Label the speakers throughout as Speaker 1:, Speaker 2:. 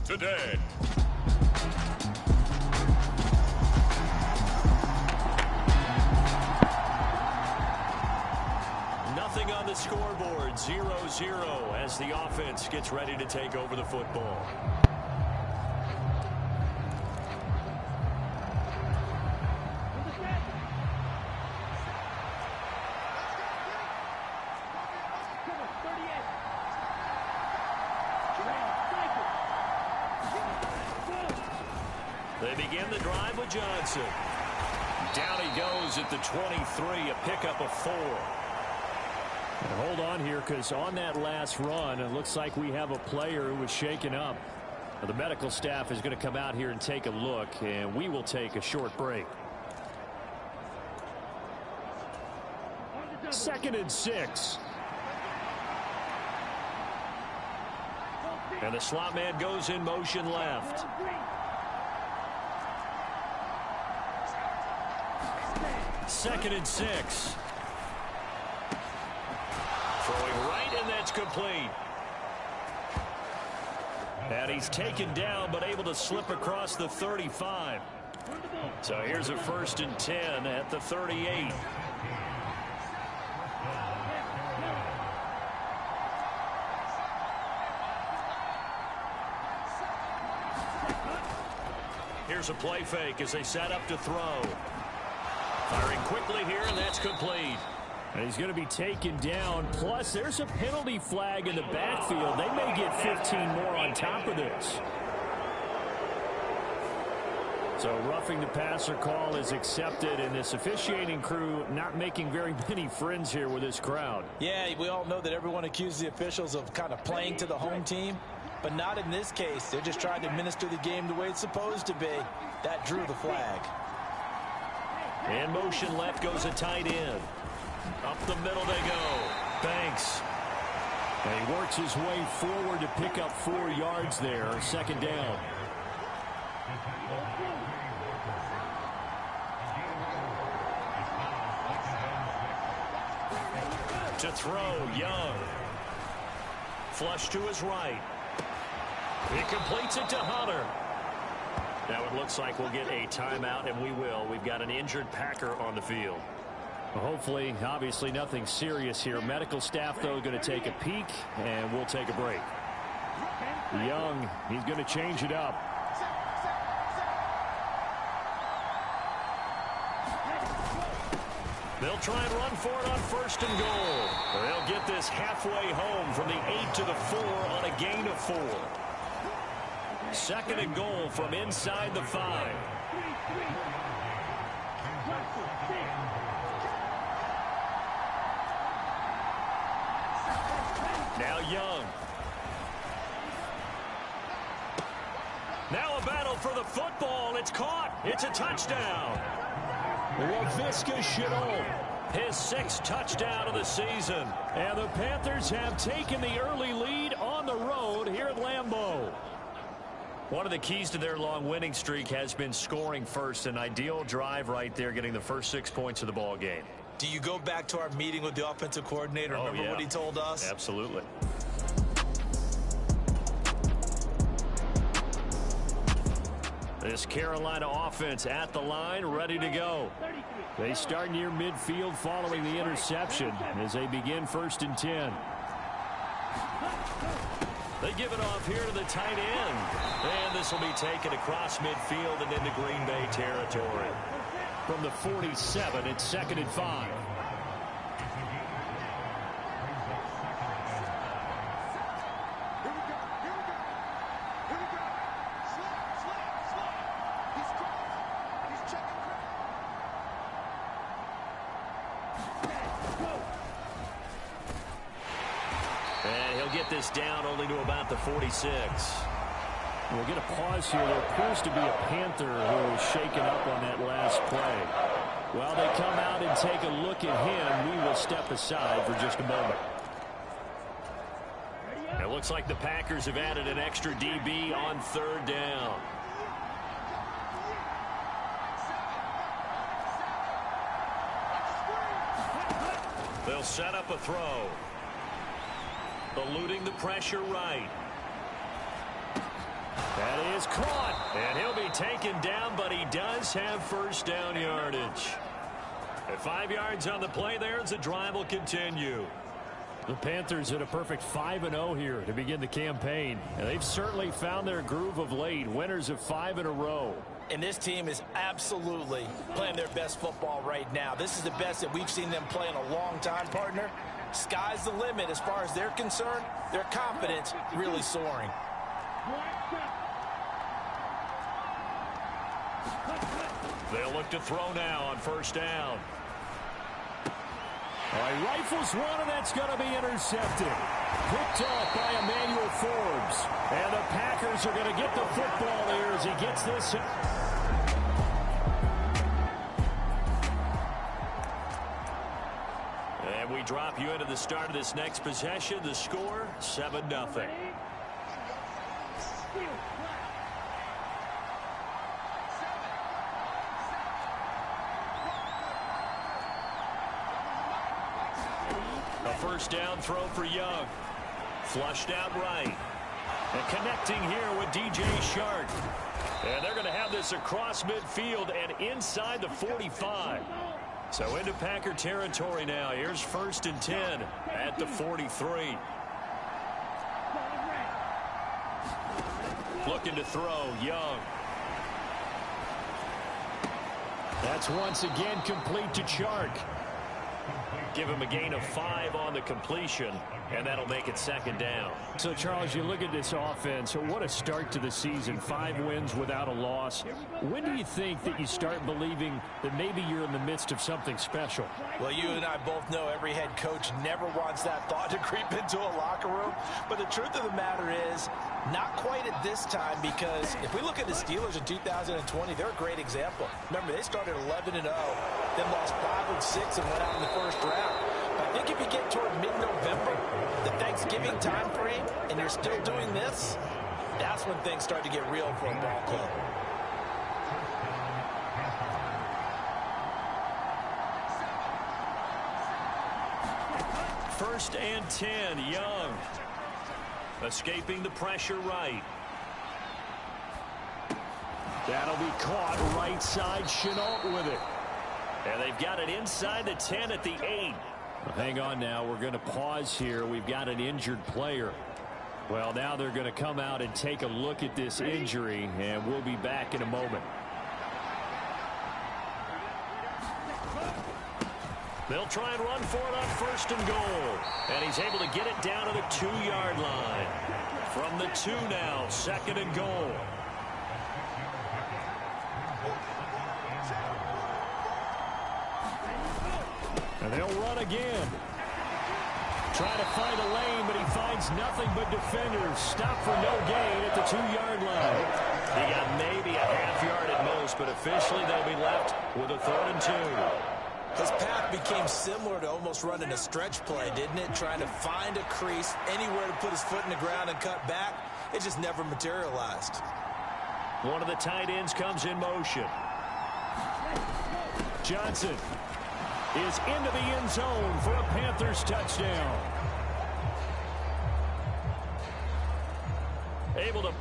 Speaker 1: today. Nothing on the scoreboard, 0-0 as the offense gets ready to take over the football. They begin the drive with Johnson. Down he goes at the 23, a pickup of 4.
Speaker 2: And hold on here, because on that last run, it looks like we have a player who was shaken up. The medical staff is going to come out here and take a look, and we will take a short break. 2nd and 6.
Speaker 1: And the slot man goes in motion left. Second and 6. Throwing right, and that's complete. And he's taken down, but able to slip across the 35. So here's a 1st and 10 at the 38. Here's a play fake as they set up to throw. Firing quickly here, and that's complete.
Speaker 2: And he's going to be taken down. Plus, there's a penalty flag in the backfield. They may get 15 more on top of this. So roughing the passer call is accepted, and this officiating crew not making very many friends here with this crowd.
Speaker 3: Yeah, we all know that everyone accuses the officials of kind of playing to the home team, but not in this case. They're just trying to administer the game the way it's supposed to be. That drew the flag.
Speaker 1: In motion left goes a tight end. Up the middle they go. Banks.
Speaker 2: And he works his way forward to pick up 4 yards there. 2nd down.
Speaker 1: To throw, Young. Flush to his right. He completes it to Hunter. Now it looks like we'll get a timeout, and we will. We've got an injured Packer on the field.
Speaker 2: Well, hopefully, obviously nothing serious here. Medical staff, though, going to take a peek, and we'll take a break. Young, he's going to change it up.
Speaker 1: They'll try and run for it on 1st and goal. They'll get this halfway home from the 8 to the 4 on a gain of 4. 2nd and goal from inside the 5. Now Young. Now a battle for the football. It's caught. It's a touchdown.
Speaker 2: Laviska Shenault,
Speaker 1: his 6th touchdown of the season.
Speaker 2: And the Panthers have taken the early lead on the road here at Lambeau.
Speaker 1: One of the keys to their long winning streak has been scoring first. An ideal drive right there, getting the first 6 points of the ball game.
Speaker 3: Do you go back to our meeting with the offensive coordinator? Remember what he told us?
Speaker 1: Absolutely. This Carolina offense at the line, ready to go.
Speaker 2: They start near midfield following the interception as they begin 1st and 10.
Speaker 1: They give it off here to the tight end. And this will be taken across midfield and into Green Bay territory.
Speaker 2: From the 47, it's 2nd and 5.
Speaker 1: And he'll get this down only to about the 46.
Speaker 2: We'll get a pause here. There appears to be a Panther who is shaken up on that last play. While they come out and take a look at him, we will step aside for just a moment.
Speaker 1: It looks like the Packers have added an extra DB on 3rd down. They'll set up a throw. Eluding the pressure right.
Speaker 2: is caught. And he'll be taken down, but he does have first down yardage. At 5 yards on the play there as the drive will continue. The Panthers at a perfect 5-0 here to begin the campaign. And they've certainly found their groove of late. Winners of 5 in a row.
Speaker 3: And this team is absolutely playing their best football right now. This is the best that we've seen them play in a long time, partner. Sky's the limit as far as they're concerned. Their confidence really soaring.
Speaker 1: They'll look to throw now on first down.
Speaker 2: All right, rifles one, and that's going to be intercepted. Picked off by Emmanuel Forbes. And the Packers are going to get the football here as he gets this.
Speaker 1: And we drop you into the start of this next possession. The score, 7-0. A first down throw for Young. Flushed out right. And connecting here with DJ Shark. And they're going to have this across midfield and inside the 45. So into Packer territory now. Here's 1st and 10 at the 43. Looking to throw, Young.
Speaker 2: That's once again complete to Chark.
Speaker 1: Give him a gain of 5 on the completion, and that'll make it 2nd down.
Speaker 2: So, Charles, you look at this offense, what a start to the season. 5 wins without a loss. When do you think that you start believing that maybe you're in the midst of something special?
Speaker 3: Well, you and I both know every head coach never wants that thought to creep into a locker room. But the truth of the matter is, not quite at this time, because if we look at the Steelers in 2020, they're a great example. Remember, they started 11-0, then lost 5 of 6 and went out in the first round. But I think if you get toward mid-November, the Thanksgiving time frame, and you're still doing this, that's when things start to get real for a ball club.
Speaker 1: First and 10, Young. Escaping the pressure right.
Speaker 2: That'll be caught right side. Chenault with it.
Speaker 1: And they've got it inside the 10 at the 8.
Speaker 2: Well, hang on now. We're going to pause here. We've got an injured player. Well, now they're going to come out and take a look at this injury, and we'll be back in a moment.
Speaker 1: They'll try and run for it on 1st and goal. And he's able to get it down to the 2-yard line. From the 2 now, 2nd and goal.
Speaker 2: And they'll run again. Trying to find a lane, but he finds nothing but defenders. Stop for no gain at the 2-yard line.
Speaker 1: He got maybe a half yard at most, but officially they'll be left with a 3rd and 2.
Speaker 3: His path became similar to almost running a stretch play, didn't it? Trying to find a crease, anywhere to put his foot in the ground and cut back. It just never materialized.
Speaker 1: One of the tight ends comes in motion.
Speaker 2: Johnson is into the end zone for a Panthers touchdown.
Speaker 1: Able to...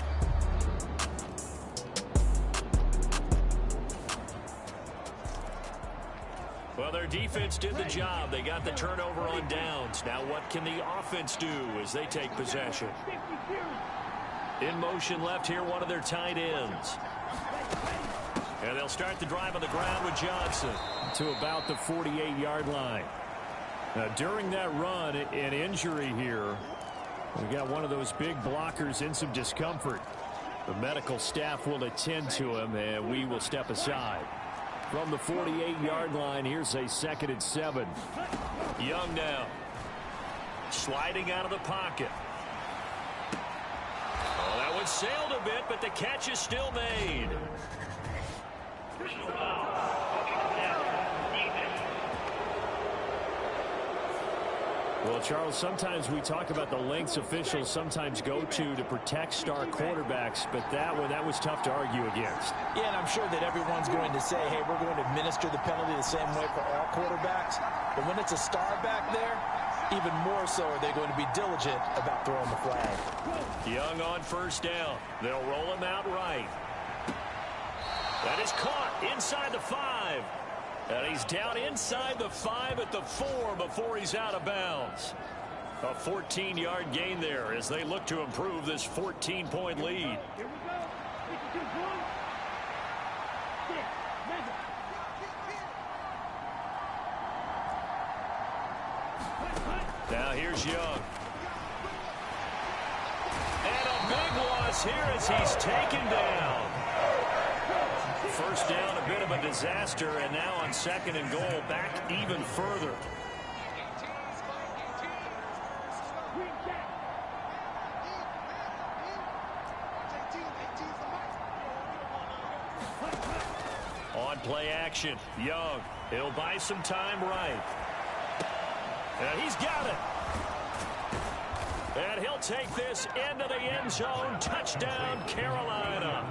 Speaker 1: Well, their defense did the job. They got the turnover on downs. Now what can the offense do as they take possession? In motion left here, one of their tight ends. And they'll start the drive on the ground with Johnson.
Speaker 2: To about the 48-yard line. Now, during that run, an injury here. We got one of those big blockers in some discomfort. The medical staff will attend to him, and we will step aside. From the 48-yard line, here's a 2nd and 7.
Speaker 1: Young now. Sliding out of the pocket. Oh, that one sailed a bit, but the catch is still made.
Speaker 2: Well, Charles, sometimes we talk about the lengths officials sometimes go to protect star quarterbacks, but that was tough to argue against.
Speaker 3: Yeah, and I'm sure that everyone's going to say, hey, we're going to administer the penalty the same way for all quarterbacks. But when it's a star back there, even more so are they going to be diligent about throwing the flag.
Speaker 1: Young on first down. They'll roll him out right. That is caught inside the 5. And he's down inside the 5 at the 4 before he's out of bounds. A 14-yard gain there as they look to improve this 14-point lead. Now here's Young. And a big loss here as he's taken down. First down, a bit of a disaster, and now on 2nd and goal, back even further. On play action, Young. He'll buy some time right. And he's got it. And he'll take this into the end zone. Touchdown, Carolina.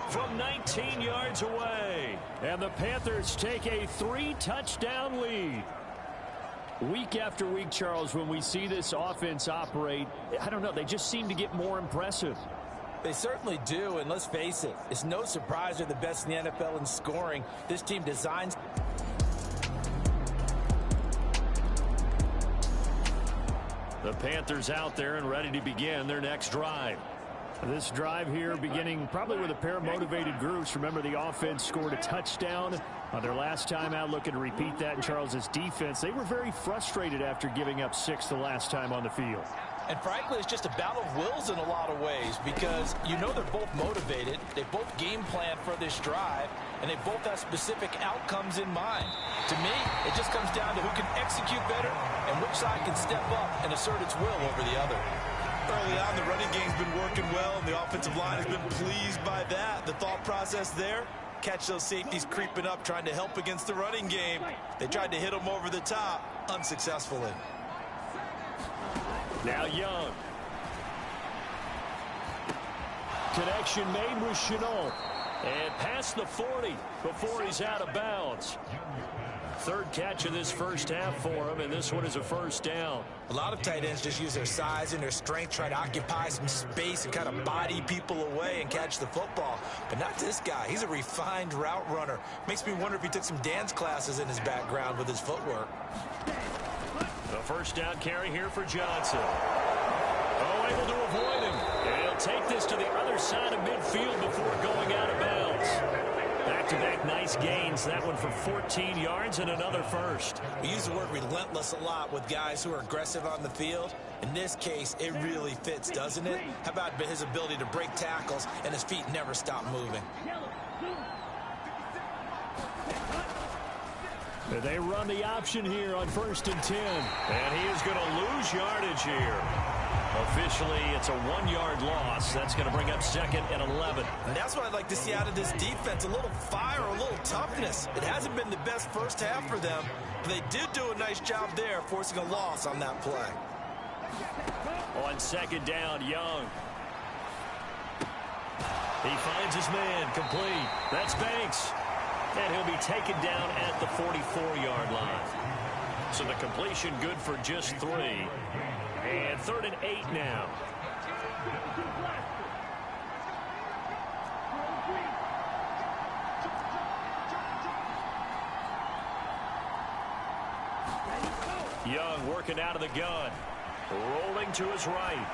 Speaker 1: From 19 yards away.
Speaker 2: And the Panthers take a 3-touchdown lead. Week after week, Charles, when we see this offense operate, I don't know, they just seem to get more impressive.
Speaker 3: They certainly do, and let's face it, it's no surprise they're the best in the NFL in scoring. This team designs...
Speaker 1: The Panthers out there and ready to begin their next drive.
Speaker 2: This drive here beginning probably with a pair of motivated groups. Remember, the offense scored a touchdown on their last time out, looking to repeat that in Charles's defense. They were very frustrated after giving up 6 the last time on the field.
Speaker 3: And frankly, it's just a battle of wills in a lot of ways because you know they're both motivated. They both game plan for this drive, and they both have specific outcomes in mind. To me, it just comes down to who can execute better and which side can step up and assert its will over the other.
Speaker 4: Early on, the running game's been working well, and the offensive line has been pleased by that. The thought process there, catch those safeties creeping up, trying to help against the running game. They tried to hit them over the top, unsuccessfully.
Speaker 1: Now Young.
Speaker 2: Connection made with Shenault.
Speaker 1: And past the 40 before he's out of bounds. 3rd catch of this first half for him, and this one is a first down.
Speaker 3: A lot of tight ends just use their size and their strength, try to occupy some space and kind of body people away and catch the football. But not this guy. He's a refined route runner. Makes me wonder if he took some dance classes in his background with his footwork.
Speaker 1: The first down carry here for Johnson. Oh, able to avoid him. And he'll take this to the other side of midfield before going out of bounds. Back-to-back nice gains. That one for 14 yards and another first.
Speaker 3: We use the word relentless a lot with guys who are aggressive on the field. In this case, it really fits, doesn't it? How about his ability to break tackles and his feet never stop moving?
Speaker 2: They run the option here on 1st and 10.
Speaker 1: And he is going to lose yardage here. Officially, it's a 1-yard loss. That's going to bring up 2nd and 11.
Speaker 3: And that's what I'd like to see out of this defense. A little fire, a little toughness. It hasn't been the best first half for them, but they did do a nice job there, forcing a loss on that play.
Speaker 1: On 2nd down, Young. He finds his man, complete. That's Banks. And he'll be taken down at the 44-yard line. So the completion good for just 3. And 3rd and 8 now. Young working out of the gun. Rolling to his right.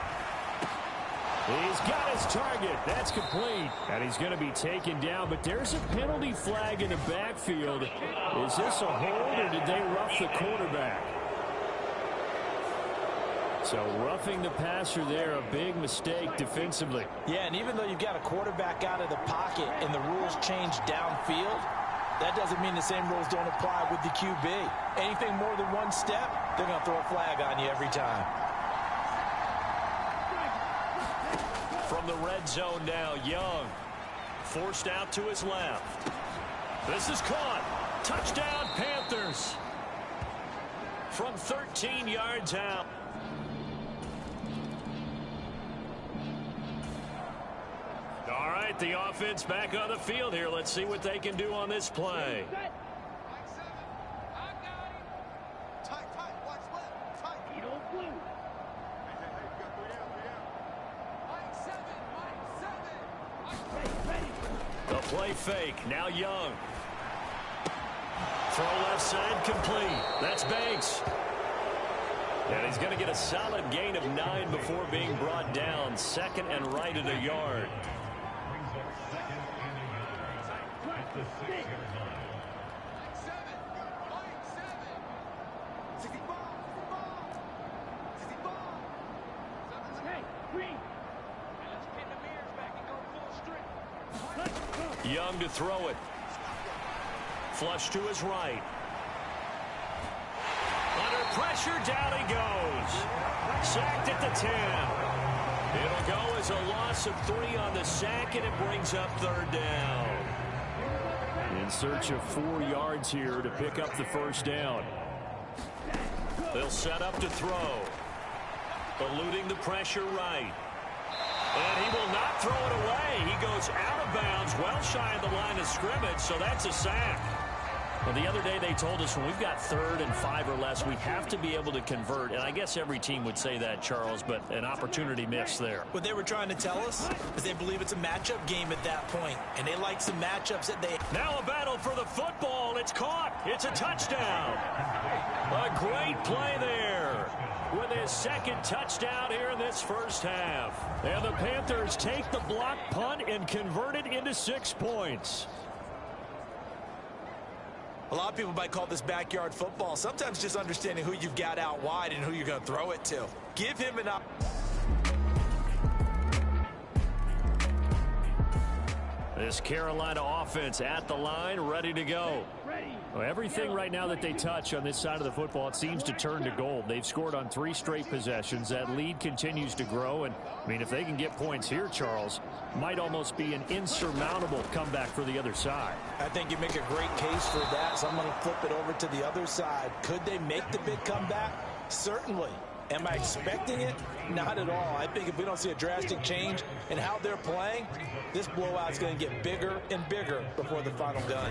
Speaker 2: He's got his target. That's complete. And he's going to be taken down. But there's a penalty flag in the backfield. Is this a hold or did they rough the quarterback? So roughing the passer there, a big mistake defensively.
Speaker 3: Yeah, and even though you've got a quarterback out of the pocket and the rules change downfield, that doesn't mean the same rules don't apply with the QB. Anything more than one step, they're going to throw a flag on you every time.
Speaker 1: From the red zone now, Young. Forced out to his left. This is caught. Touchdown, Panthers. From 13 yards out. All right, the offense back on the field here. Let's see what they can do on this play. Play fake. Now Young. Throw left side complete. That's Banks. And he's going to get a solid gain of 9 before being brought down. 2nd and right at a yard. Young to throw it. Flush to his right. Under pressure, down he goes. Sacked at the 10. It'll go as a loss of 3 on the sack, and it brings up 3rd down.
Speaker 2: In search of 4 yards here to pick up the 1st down.
Speaker 1: They'll set up to throw. Eluding the pressure right. And he will not throw it away. He goes out of bounds, well shy of the line of scrimmage, so that's a sack. Well, the other day they told us when we've got 3rd and 5 or less, we have to be able to convert. And I guess every team would say that, Charles, but an opportunity missed there.
Speaker 3: What they were trying to tell us is they believe it's a matchup game at that point, and they like some matchups that they...
Speaker 1: Now a battle for the football. It's caught. It's a touchdown. A great play there with his 2nd touchdown here in this 1st half. And the Panthers take the block punt and convert it into 6 points.
Speaker 3: A lot of people might call this backyard football. Sometimes just understanding who you've got out wide and who you're going to throw it to. Give him an opportunity.
Speaker 1: This Carolina offense at the line, ready to go.
Speaker 2: Well, everything right now that they touch on this side of the football, it seems to turn to gold. They've scored on 3 straight possessions. That lead continues to grow. And, I mean, if they can get points here, Charles, might almost be an insurmountable comeback for the other side.
Speaker 3: I think you make a great case for that. So I'm going to flip it over to the other side. Could they make the big comeback? Certainly. Am I expecting it? Not at all. I think if we don't see a drastic change in how they're playing, this blowout is going to get bigger and bigger before the final gun.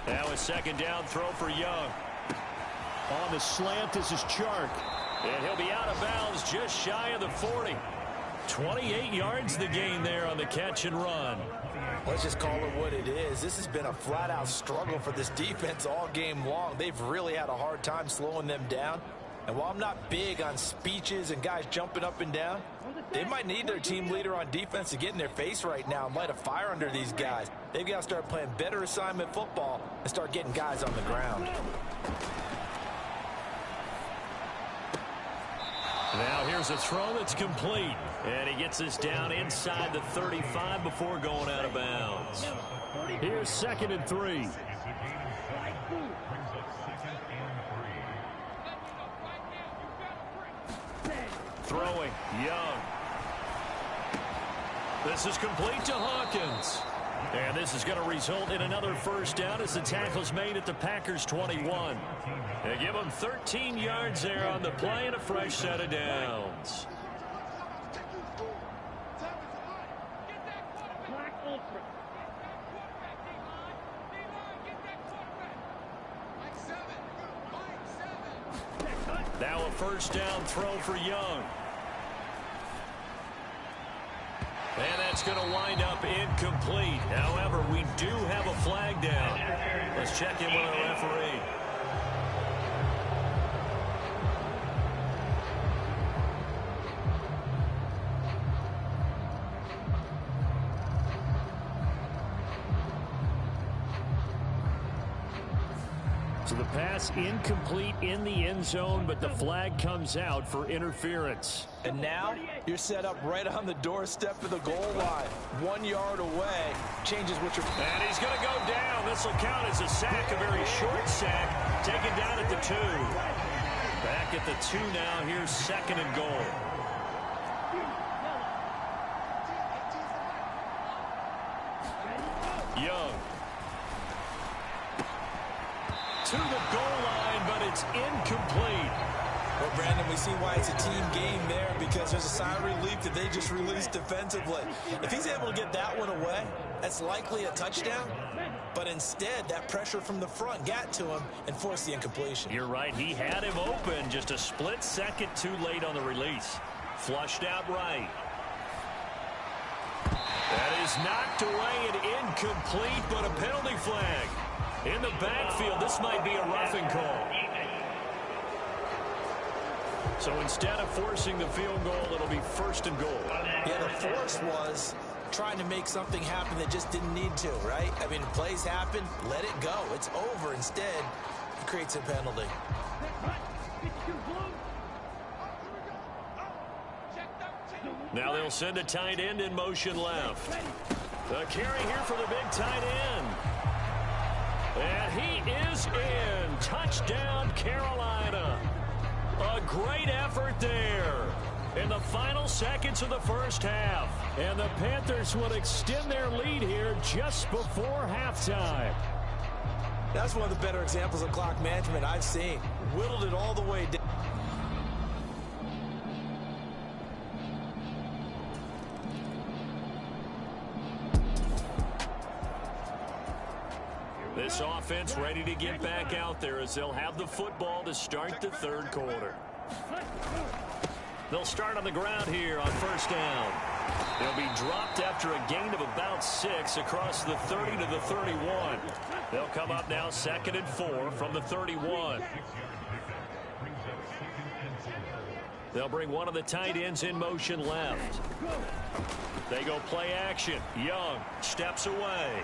Speaker 1: Now a 2nd down throw for Young.
Speaker 2: On the slant, this is Chark.
Speaker 1: And he'll be out of bounds just shy of the 40. 28 yards the gain there on the catch and run.
Speaker 3: Let's just call it what it is. This has been a flat-out struggle for this defense all game long. They've really had a hard time slowing them down. And while I'm not big on speeches and guys jumping up and down, they might need their team leader on defense to get in their face right now and light a fire under these guys. They've got to start playing better assignment football and start getting guys on the ground.
Speaker 1: Now here's a throw that's complete. And he gets us down inside the 35 before going out of bounds.
Speaker 2: Here's 2nd and 3.
Speaker 1: Throwing, Young. This is complete to Hawkins. And this is going to result in another 1st down as the tackle's made at the Packers 21. They give them 13 yards there on the play and a fresh set of downs. Now a 1st down throw for Young. And that's going to wind up incomplete. However, we do have a flag down. Let's check in with our referee.
Speaker 2: So the pass incomplete in the end zone, but the flag comes out for interference.
Speaker 3: And now you're set up right on the doorstep of the goal line. 1 yard away. Changes what you're...
Speaker 1: And he's going to go down. This will count as a sack, a very short sack. Taken down at the 2. Back at the 2 now. Here's 2nd and goal. Young. To the goal line, but it's incomplete.
Speaker 3: Well, Brandon, we see why it's a team game there, because there's a sigh of relief that they just released defensively. If he's able to get that one away, that's likely a touchdown. But instead, that pressure from the front got to him and forced the incompletion.
Speaker 1: You're right. He had him open. Just a split second too late on the release. Flushed out right. That is knocked away and incomplete, but a penalty flag. In the backfield, this might be a roughing call. So instead of forcing the field goal, it'll be 1st and goal.
Speaker 3: Yeah, the force was trying to make something happen that just didn't need to, right? I mean, plays happen, let it go. It's over. Instead, it creates a penalty.
Speaker 1: Now they'll send a tight end in motion left. The carry here for the big tight end. And he is in. Touchdown, Carolina. A great effort there in the final seconds of the first half.
Speaker 2: And the Panthers will extend their lead here just before halftime.
Speaker 3: That's one of the better examples of clock management I've seen. Whittled it all the way down.
Speaker 1: This offense ready to get back out there as they'll have the football to start the 3rd quarter. They'll start on the ground here on 1st down. They'll be dropped after a gain of about 6 across the 30 to the 31. They'll come up now 2nd and 4 from the 31. They'll bring one of the tight ends in motion left. They go play action. Young steps away.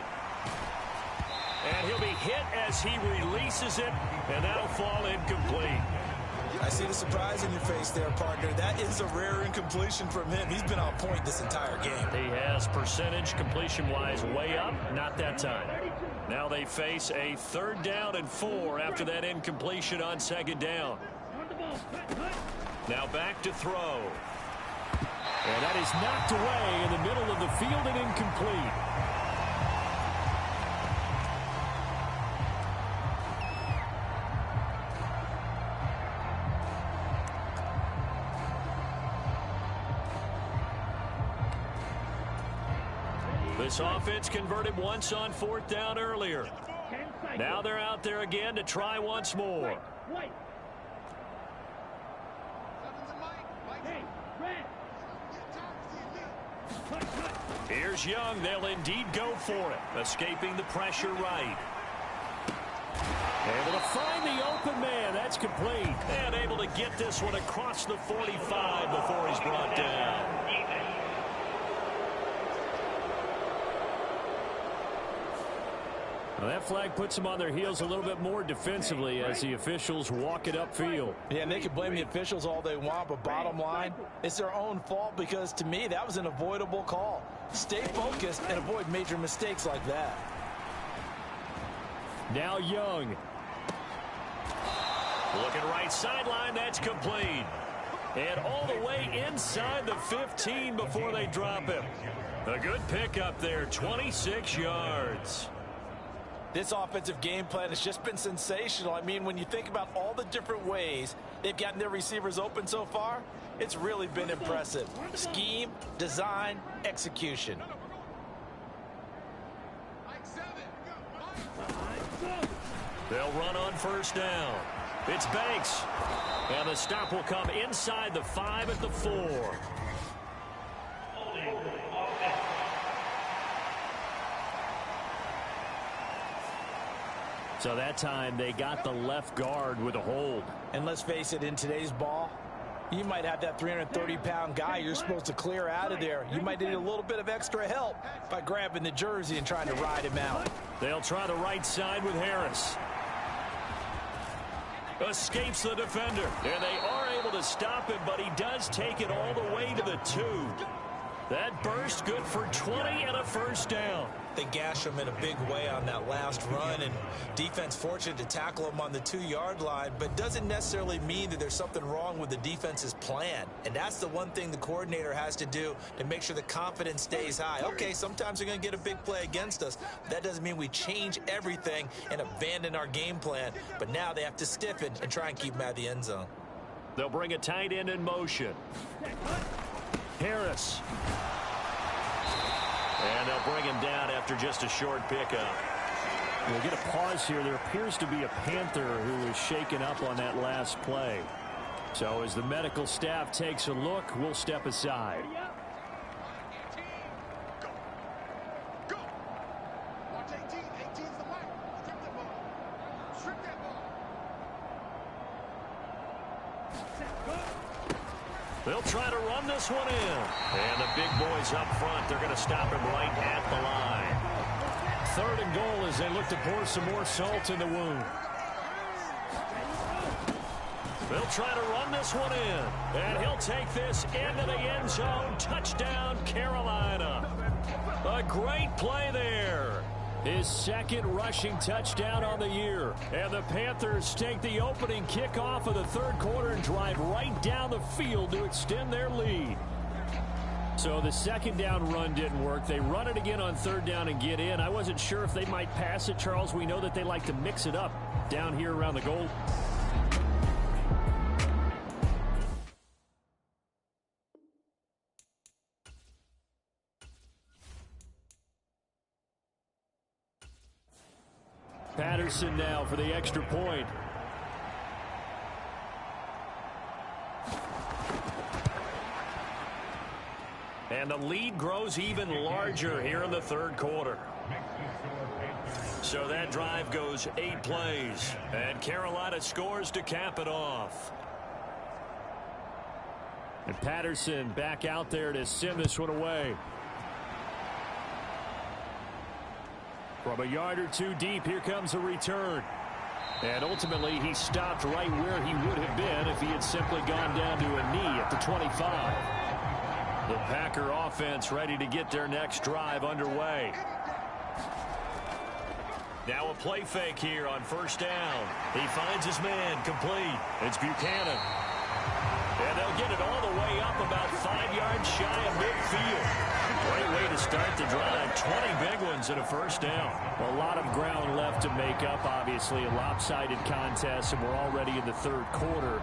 Speaker 1: And he'll be hit as he releases it, and that'll fall incomplete.
Speaker 3: I see the surprise in your face there, partner. That is a rare incompletion from him. He's been on point this entire game.
Speaker 1: He has percentage completion-wise way up, not that time. Now they face a 3rd down and 4 after that incompletion on 2nd down. Now back to throw.
Speaker 2: And that is knocked away in the middle of the field and incomplete.
Speaker 1: This offense converted once on 4th down earlier. Now they're out there again to try once more. Here's Young. They'll indeed go for it. Escaping the pressure right.
Speaker 2: Able to find the open man. That's complete.
Speaker 1: And able to get this one across the 45 before he's brought down.
Speaker 2: Well, that flag puts them on their heels a little bit more defensively as the officials walk it upfield.
Speaker 3: Yeah, and they can blame the officials all they want, but bottom line, it's their own fault because, to me, that was an avoidable call. Stay focused and avoid major mistakes like that.
Speaker 2: Now Young.
Speaker 1: Looking right sideline, that's complete. And all the way inside the 15 before they drop him. A good pickup there, 26 yards.
Speaker 3: This offensive game plan has just been sensational. I mean, when you think about all the different ways they've gotten their receivers open so far, it's really been impressive. Scheme, design, execution.
Speaker 1: They'll run on 1st down. It's Banks. And the stop will come inside the 5 at the 4.
Speaker 2: So that time they got the left guard with a hold.
Speaker 3: And let's face it, in today's ball, you might have that 330-pound guy you're supposed to clear out of there. You might need a little bit of extra help by grabbing the jersey and trying to ride him out.
Speaker 1: They'll try the right side with Harris. Escapes the defender. And they are able to stop him, but he does take it all the way to the 2. That burst good for 20 and a 1st down.
Speaker 3: They gashed him in a big way on that last run, and defense fortunate to tackle him on the 2-yard line, but doesn't necessarily mean that there's something wrong with the defense's plan. And that's the one thing the coordinator has to do to make sure the confidence stays high. Okay, sometimes they're going to get a big play against us. That doesn't mean we change everything and abandon our game plan, but now they have to stiffen and try and keep him out of the end zone.
Speaker 1: They'll bring a tight end in motion. Harris. And they'll bring him down after just a short pickup.
Speaker 2: We'll get a pause here. There appears to be a Panther who was shaken up on that last play. So as the medical staff takes a look, we'll step aside.
Speaker 1: They'll try to run this one in. And the big boys up front, they're going to stop him right at the line.
Speaker 2: 3rd and goal as they look to pour some more salt in the wound.
Speaker 1: They'll try to run this one in. And he'll take this into the end zone. Touchdown, Carolina. A great play there.
Speaker 2: His 2nd rushing touchdown on the year. And the Panthers take the opening kickoff of the 3rd quarter and drive right down the field to extend their lead. So the 2nd down run didn't work. They run it again on 3rd down and get in. I wasn't sure if they might pass it, Charles. We know that they like to mix it up down here around the goal. Patterson now for the extra point.
Speaker 1: And the lead grows even larger here in the 3rd quarter. So that drive goes 8 plays. And Carolina scores to cap it off.
Speaker 2: And Patterson back out there to send this one away. From a yard or 2 deep, here comes a return. And ultimately, he stopped right where he would have been if he had simply gone down to a knee at the 25. The Packer offense ready to get their next drive underway.
Speaker 1: Now a play fake here on 1st down. He finds his man complete. It's Buchanan. And they'll get it all the way up about 5 yards shy of midfield. Great way to start the drive. 20 big ones and a 1st down.
Speaker 2: A lot of ground left to make up, obviously. A lopsided contest, and we're already in the 3rd quarter.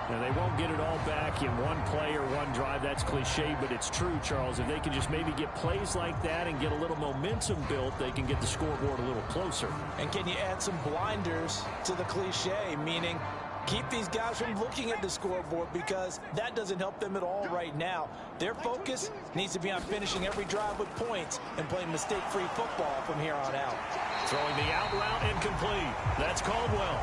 Speaker 2: And they won't get it all back in one play or one drive. That's cliche, but it's true, Charles. If they can just maybe get plays like that and get a little momentum built, they can get the scoreboard a little closer.
Speaker 3: And can you add some blinders to the cliche, meaning keep these guys from looking at the scoreboard, because that doesn't help them at all right now. Their focus needs to be on finishing every drive with points and playing mistake-free football from here on out.
Speaker 1: Throwing the out route incomplete. That's Caldwell.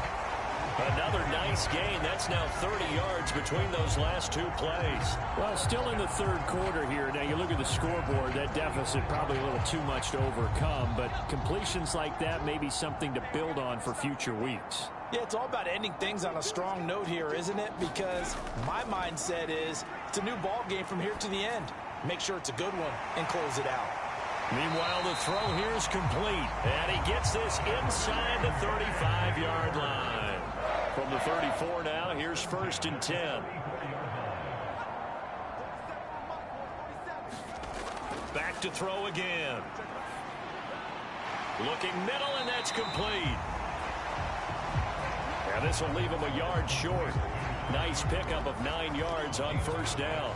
Speaker 1: Another nice gain. That's now 30 yards between those last 2 plays.
Speaker 2: Well, still in the 3rd quarter here. Now, you look at the scoreboard, that deficit probably a little too much to overcome, but completions like that may be something to build on for future weeks.
Speaker 3: Yeah, it's all about ending things on a strong note here, isn't it? Because my mindset is it's a new ball game from here to the end. Make sure it's a good one and close it out.
Speaker 1: Meanwhile, the throw here is complete, and he gets this inside the 35-yard line. From the 34 now, here's 1st and 10. Back to throw again. Looking middle, and that's complete. And this will leave him a yard short. Nice pickup of 9 yards on 1st down.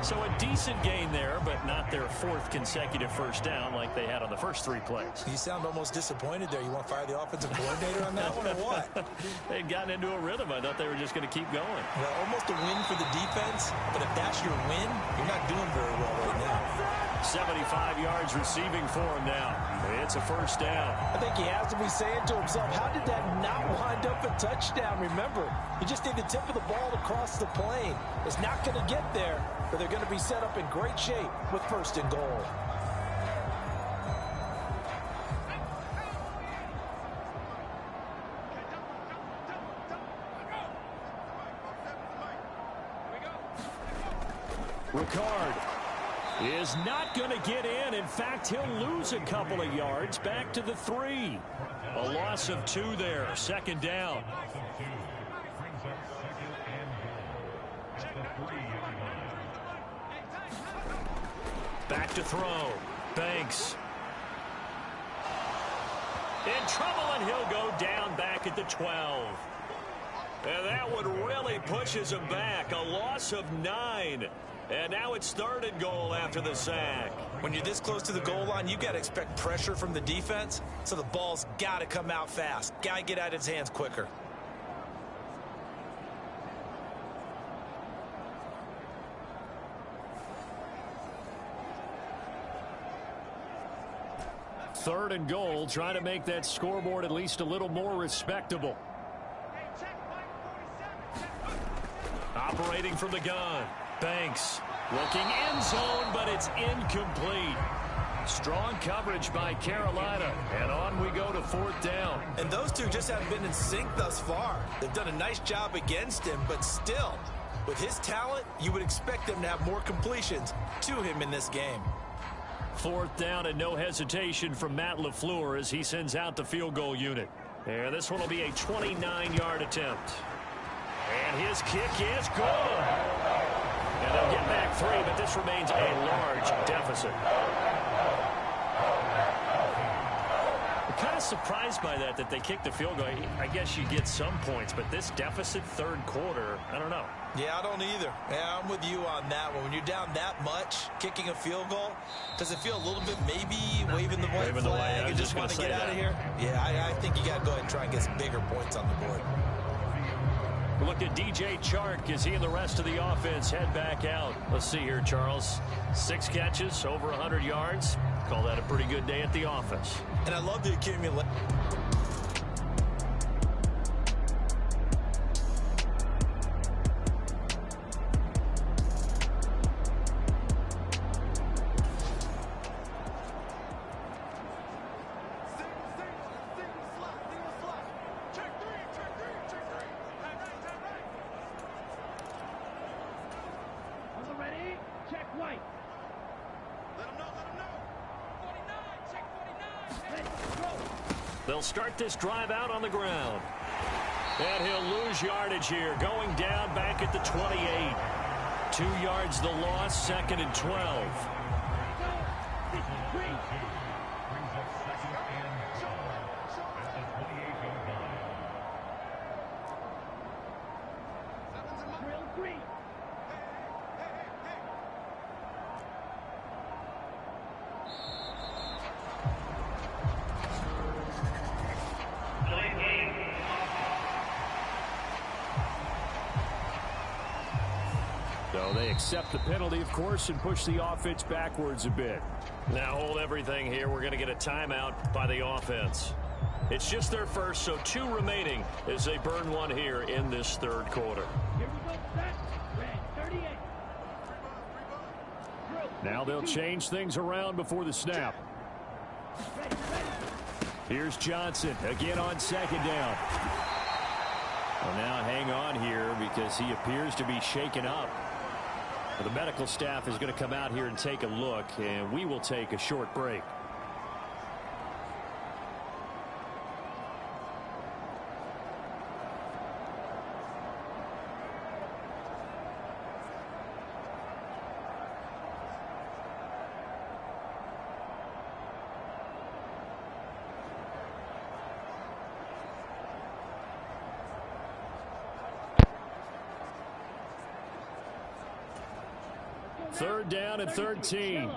Speaker 1: So a decent gain there, but not their 4th consecutive 1st down like they had on the first 3 plays.
Speaker 3: You sound almost disappointed there. You want to fire the offensive coordinator on that one or what?
Speaker 1: They'd gotten into a rhythm. I thought they were just going to keep going.
Speaker 3: Well, almost a win for the defense, but if that's your win, you're not doing very well right now.
Speaker 1: 75 yards receiving for him now. It's a 1st down.
Speaker 3: I think he has to be saying to himself, how did that not wind up a touchdown? Remember, you just need the tip of the ball to cross the plane. It's not going to get there, but they're going to be set up in great shape with 1st and goal.
Speaker 2: Ricard is not going to get in. In fact, he'll lose a couple of yards back to the 3.
Speaker 1: A loss of 2 there. 2nd down. Back to throw. Banks. In trouble, and he'll go down back at the 12. And that one really pushes him back. A loss of 9. And now it's 3rd and goal after the sack. When you're this close to the goal line, you got to expect pressure from the defense. So the ball's got to come out fast. Got to get out of his hands quicker.
Speaker 2: Third and goal, trying to make that scoreboard at least a little more respectable.
Speaker 1: operating from the gun. Banks looking end zone, but it's incomplete. Strong coverage by Carolina, and on we go to 4th down.
Speaker 4: And those two just haven't been in sync thus far. They've done a nice job against him, but still, with his talent, you would expect them to have more completions to him in this game.
Speaker 1: 4th down and no hesitation from Matt LaFleur as he sends out the field goal unit. And this one will be a 29-yard attempt. And his kick is good. And they'll get back 3, but this remains a large deficit. Kind of surprised by that they kicked the field goal. I guess you get some points, but this deficit 3rd quarter, I don't know.
Speaker 4: Yeah, I don't either. Yeah, I'm with you on that one. When you're down that much, kicking a field goal, does it feel a little bit maybe waving the white flag and just want to get out of here? Yeah, I think you got to go ahead and try and get some bigger points on the board.
Speaker 1: Look at DJ Chark as he and the rest of the offense head back out. Let's see here, Charles. 6 catches, over 100 yards. Call that a pretty good day at the office.
Speaker 4: And I love the accumulation.
Speaker 1: They'll start this drive out on the ground. And he'll lose yardage here, going down back at the 28. 2 yards the loss, 2nd and 12.
Speaker 2: So they accept the penalty, of course, and push the offense backwards a bit.
Speaker 1: Now hold everything here. We're going to get a timeout by the offense. It's just their first, so 2 remaining as they burn one here in this 3rd quarter.
Speaker 2: Now they'll change things around before the snap. Here's Johnson again on 2nd down. Well, now hang on here because he appears to be shaken up. The medical staff is going to come out here and take a look, and we will take a short break. Third down and 13.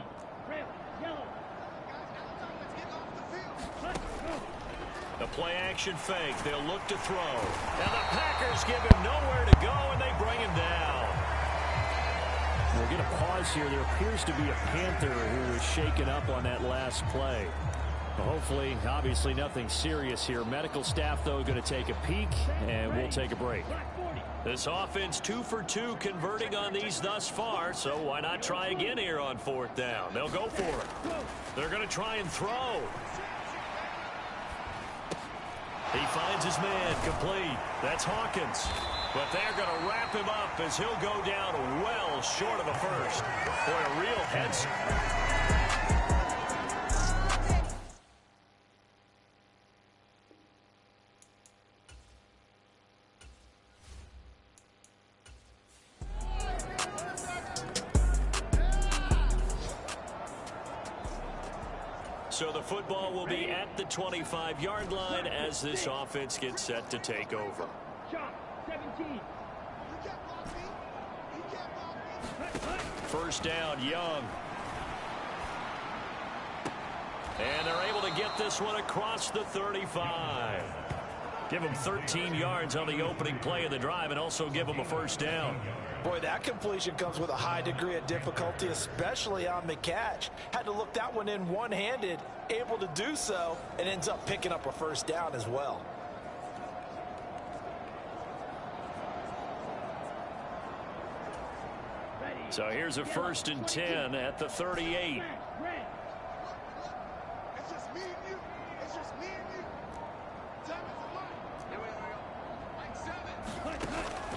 Speaker 1: The play action fake. They'll look to throw. And the Packers give him nowhere to go, and they bring him down.
Speaker 2: We'll get a pause here. There appears to be a Panther who was shaken up on that last play. Well, hopefully, obviously nothing serious here. Medical staff, though, going to take a peek, and we'll take a break.
Speaker 1: This offense 2 for 2 converting on these thus far, so why not try again here on 4th down? They'll go for it. They're going to try and throw. He finds his man complete. That's Hawkins. But they're going to wrap him up as he'll go down well short of a first. Boy, a real heads. So the football will be at the 25-yard line as this offense gets set to take over.
Speaker 5: 17.
Speaker 1: 1st down, Young. And they're able to get this one across the 35. Give them 13 yards on the opening play of the drive and also give them a 1st down.
Speaker 3: Boy, that completion comes with a high degree of difficulty, especially on the catch. Had to look that one in one-handed, able to do so, and ends up picking up a 1st down as well.
Speaker 2: So here's a 1st and 10 at the 38.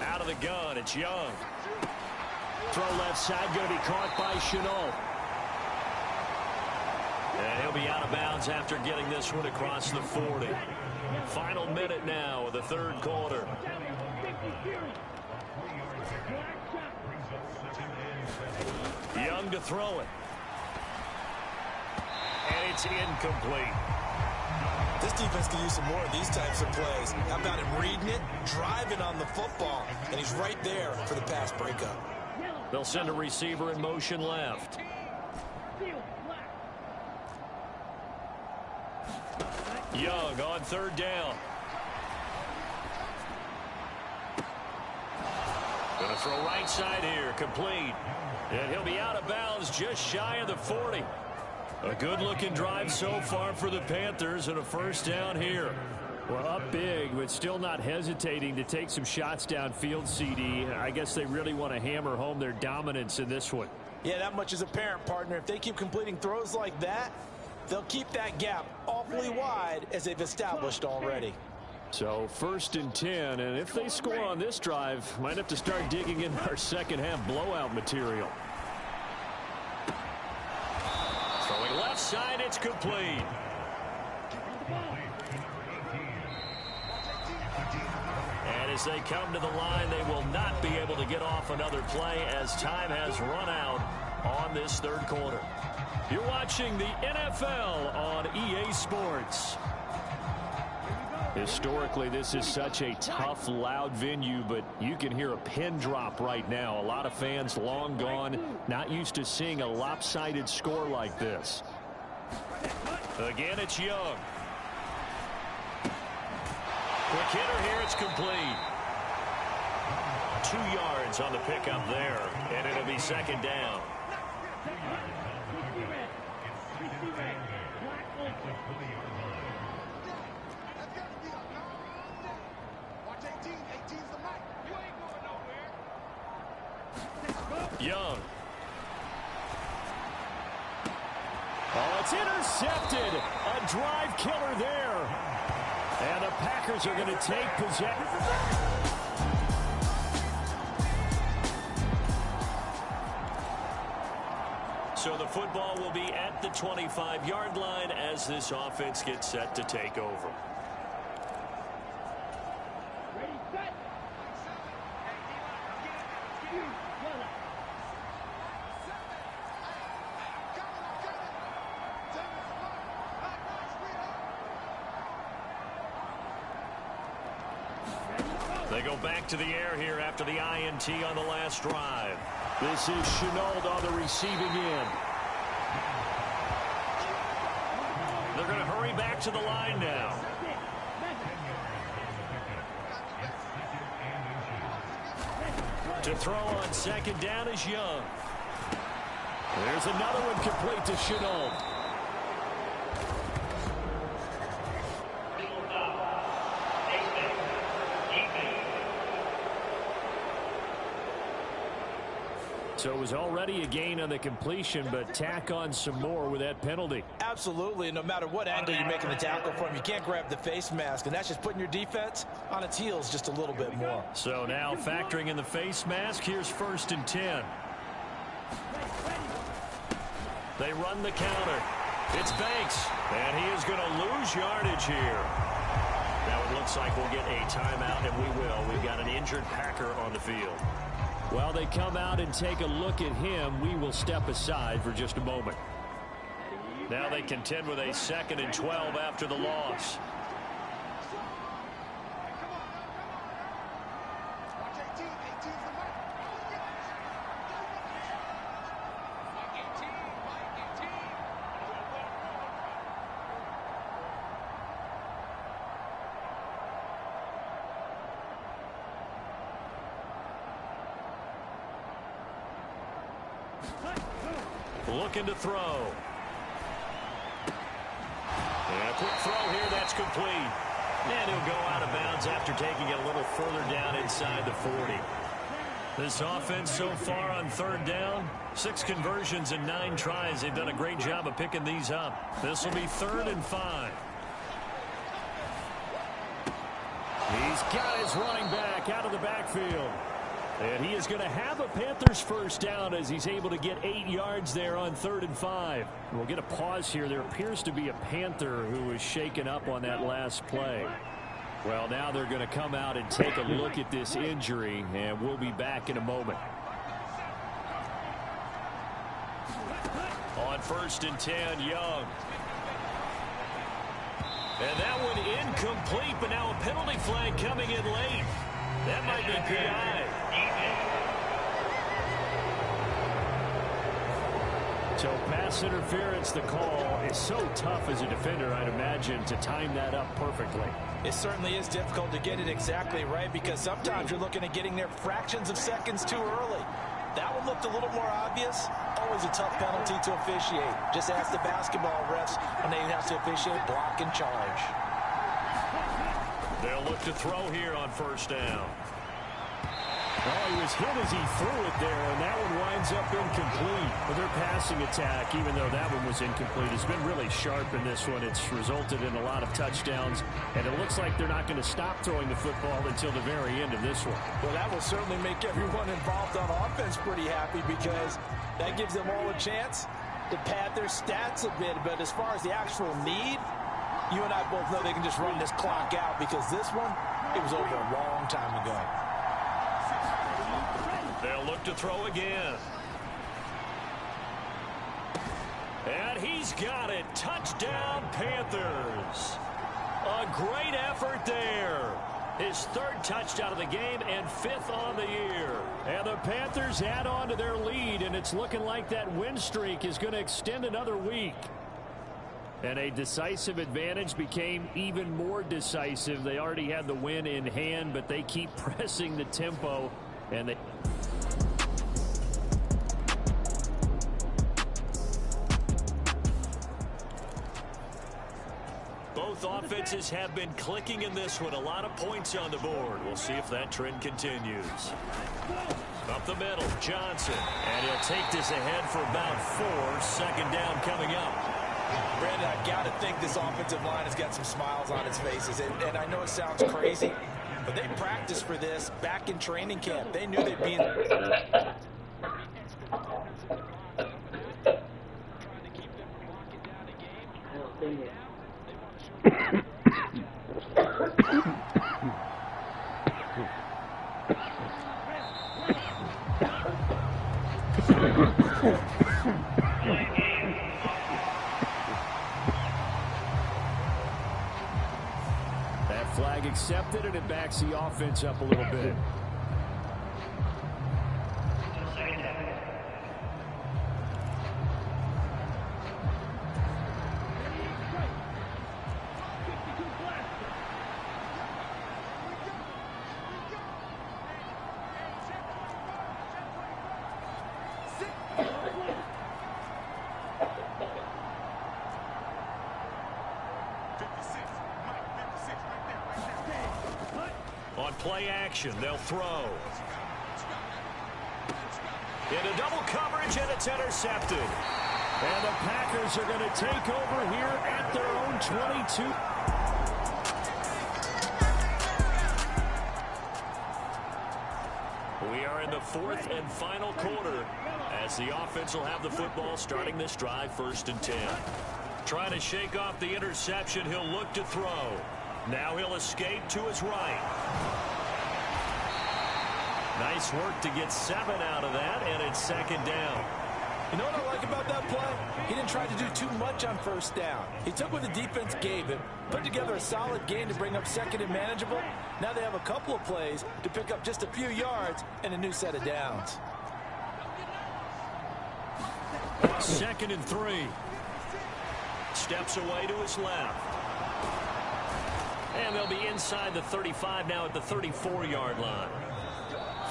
Speaker 2: Out of the gun, it's Young. Throw left side, going to be caught by Shenault. And he'll be out of bounds after getting this one across the 40. Final minute now of the 3rd quarter. Young to throw it. And it's incomplete.
Speaker 4: This defense can use some more of these types of plays. How about him reading it, driving on the football, and he's right there for the pass breakup.
Speaker 2: They'll send a receiver in motion left. Young on 3rd down. Going to throw right side here, complete. And he'll be out of bounds just shy of the 40. A good-looking drive so far for the Panthers, and a 1st down here. Well, up big, but still not hesitating to take some shots downfield, CD. I guess they really want to hammer home their dominance in this one.
Speaker 3: Yeah, that much is apparent, partner. If they keep completing throws like that, they'll keep that gap awfully wide as they've established already.
Speaker 2: So 1st and 10, and if they score on this drive, might have to start digging in our second-half blowout material. Throwing left side, it's complete. And as they come to the line, they will not be able to get off another play as time has run out on this 3rd quarter. You're watching the NFL on EA Sports. Historically, this is such a tough, loud venue, but you can hear a pin drop right now. A lot of fans long gone, not used to seeing a lopsided score like this. Again, it's Young. Quick hitter here, it's complete. 2 yards on the pickup there, and it'll be 2nd down. Young. Oh, it's intercepted. A drive killer there. And the Packers are going to take possession. So the football will be at the 25-yard line as this offense gets set to take over.
Speaker 5: Ready, set.
Speaker 2: They go back to the air here after the INT on the last drive. This is Shenault on the receiving end. They're going to hurry back to the line now. To throw on 2nd down is Young. There's another one complete to Shenault. So it was already a gain on the completion, but tack on some more with that penalty.
Speaker 3: Absolutely, and no matter what angle you're making the tackle from, you can't grab the face mask, and that's just putting your defense on its heels just a little bit more.
Speaker 2: So now factoring in the face mask, here's 1st and 10. They run the counter. It's Banks, and he is going to lose yardage here. Now it looks like we'll get a timeout, and we will. We've got an injured Packer on the field. While they come out and take a look at him, we will step aside for just a moment. Now they contend with a 2nd and 12 after the loss. Looking to throw. And a quick throw here, that's complete. And he'll go out of bounds after taking it a little further down inside the 40.
Speaker 1: This offense so far on third down, 6 conversions and 9 tries. They've done a great job of picking these up. This will be 3rd and 5.
Speaker 2: He's got his running back out of the backfield. And he is going to have a Panthers first down as he's able to get 8 yards there on 3rd and 5. We'll get a pause here. There appears to be a Panther who was shaken up on that last play. Well, now they're going to come out and take a look at this injury, and we'll be back in a moment.
Speaker 1: On 1st and 10, Young. And that one incomplete, but now a penalty flag coming in late. That might be PI.
Speaker 2: So pass interference, the call is so tough as a defender, I'd imagine, to time that up perfectly.
Speaker 3: It certainly is difficult to get it exactly right because sometimes you're looking at getting there fractions of seconds too early. That one looked a little more obvious. Always a tough penalty to officiate. Just ask the basketball refs when they have to officiate block and charge.
Speaker 1: They'll look to throw here on 1st down.
Speaker 2: Oh, he was hit as he threw it there, and that one winds up incomplete. But their passing attack, even though that one was incomplete, has been really sharp in this one. It's resulted in a lot of touchdowns, and it looks like they're not going to stop throwing the football until the very end of this one.
Speaker 3: Well, that will certainly make everyone involved on offense pretty happy because that gives them all a chance to pad their stats a bit. But as far as the actual need, you and I both know they can just run this clock out because this one, it was over a long time ago.
Speaker 1: They'll look to throw again. And he's got it. Touchdown, Panthers. A great effort there. His 3rd touchdown of the game and 5th on the year. And the Panthers add on to their lead, and it's looking like that win streak is going to extend another week. And a decisive advantage became even more decisive. They already had the win in hand, but they keep pressing the tempo. And they... Both offenses have been clicking in this one. A lot of points on the board. We'll see if that trend continues. Up the middle, Johnson. And he'll take this ahead for about 4. 2nd down coming up.
Speaker 3: Brandon, I've got to think this offensive line has got some smiles on its faces. And I know it sounds crazy, but they practiced for this back in training camp. They knew they'd be in...
Speaker 2: That flag accepted, and it backs the offense up a little bit.
Speaker 1: On play action, they'll throw. Into double coverage, and it's intercepted.
Speaker 2: And the Packers are going to take over here at their own 22.
Speaker 1: We are in the 4th and final quarter as the offense will have the football starting this drive 1st and 10. Trying to shake off the interception, he'll look to throw. Now he'll escape to his right. Nice work to get 7 out of that, and it's 2nd down.
Speaker 3: You know what I like about that play? He didn't try to do too much on 1st down. He took what the defense gave him, put together a solid game to bring up 2nd and manageable. Now they have a couple of plays to pick up just a few yards and a new set of downs.
Speaker 1: 2nd and 3. Steps away to his left. And they'll be inside the 35 now at the 34-yard line.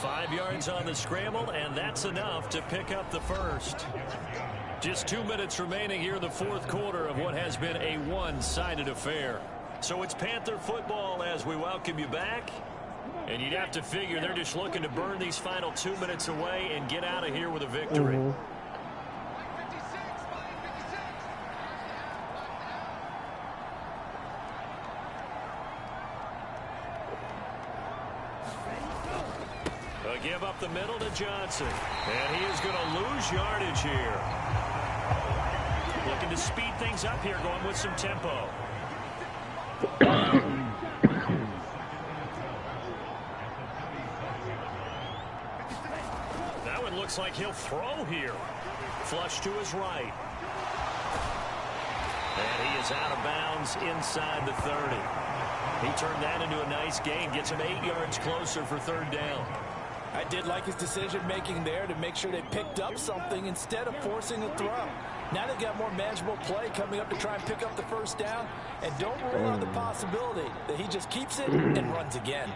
Speaker 1: 5 yards on the scramble, and that's enough to pick up the first. Just 2 minutes remaining here in the 4th quarter of what has been a one-sided affair. So it's Panther football as we welcome you back. And you'd have to figure they're just looking to burn these final 2 minutes away and get out of here with a victory. A give up the middle to Johnson. And he is going to lose yardage here. Looking to speed things up here, going with some tempo. That one looks like he'll throw here. Flush to his right. And he is out of bounds inside the 30. He turned that into a nice gain. Gets him 8 yards closer for third down.
Speaker 3: I did like his decision-making there to make sure they picked up something instead of forcing a throw. Now they've got more manageable play coming up to try and pick up the first down. And don't rule out the possibility that he just keeps it and runs again.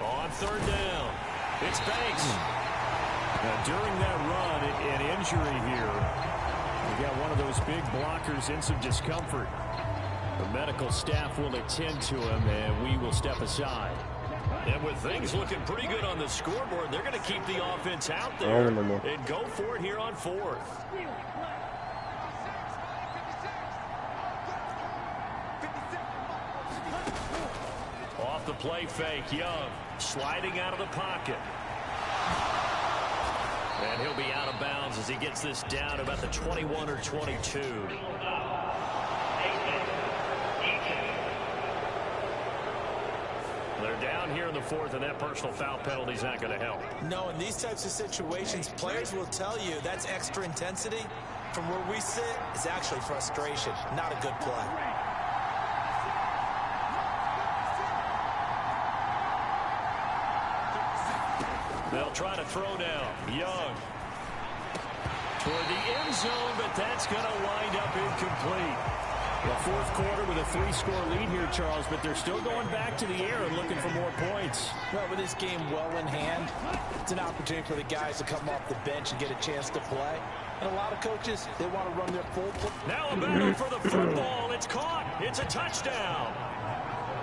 Speaker 1: On third down, it's Banks.
Speaker 2: Now, during that run, an injury here. We got one of those big blockers in some discomfort. The medical staff will attend to him, and we will step aside.
Speaker 1: And with things looking pretty good on the scoreboard, they're going to keep the offense out there and go for it here on fourth. Off the play fake, Young sliding out of the pocket. And he'll be out of bounds as he gets this down about the 21 or 22. They're down here in the fourth, and that personal foul penalty is not going to help.
Speaker 4: No, in these types of situations, players will tell you that's extra intensity. From where we sit, it's actually frustration, not a good play.
Speaker 1: They'll try to throw now. Young toward the end zone, but that's going to wind up incomplete.
Speaker 2: The fourth quarter with a 3-score lead here, Charles, but they're still going back to the air and looking for more points.
Speaker 3: Well, with this game well in hand, it's an opportunity for the guys to come off the bench and get a chance to play. And a lot of coaches, they want to run their full play.
Speaker 1: Now a battle for the football. It's caught. It's a touchdown.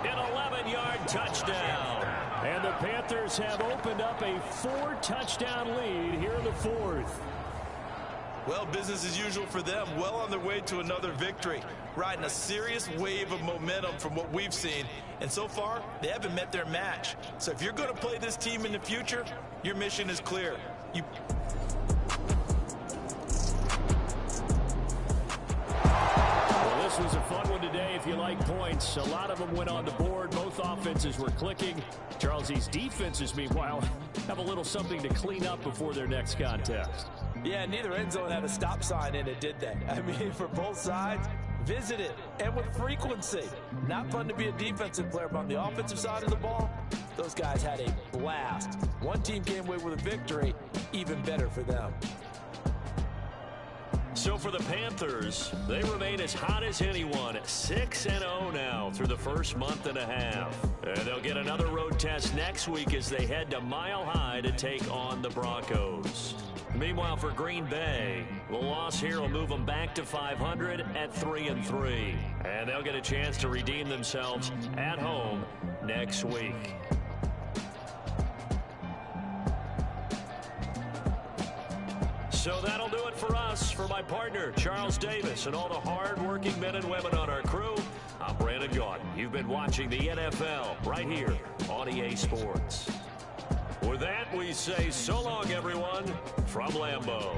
Speaker 1: An 11-yard touchdown.
Speaker 2: And the Panthers have opened up a 4-touchdown lead here in the fourth.
Speaker 4: Well, business as usual for them. Well on their way to another victory. Riding a serious wave of momentum from what we've seen. And so far, they haven't met their match. So if you're going to play this team in the future, your mission is clear.
Speaker 2: Well, this was a fun one today if you like points. A lot of them went on the board. Both offenses were clicking. Charles, these defenses, meanwhile, have a little something to clean up before their next contest.
Speaker 3: Yeah, neither end zone had a stop sign in it, did they? I mean, for both sides, visit it, and with frequency. Not fun to be a defensive player, but on the offensive side of the ball, those guys had a blast. One team came away with a victory, even better for them.
Speaker 1: So for the Panthers, they remain as hot as anyone, 6-0 now through the first month and a half. And they'll get another road test next week as they head to Mile High to take on the Broncos. Meanwhile, for Green Bay, the loss here will move them back to 500 at 3-3. And they'll get a chance to redeem themselves at home next week. So that'll do it for us. For my partner, Charles Davis, and all the hard-working men and women on our crew, I'm Brandon Gaudin. You've been watching the NFL right here on EA Sports. With that, we say so long, everyone, from Lambeau.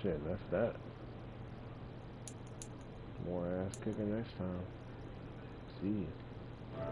Speaker 6: shit, that's that. More ass kicking next time. See ya.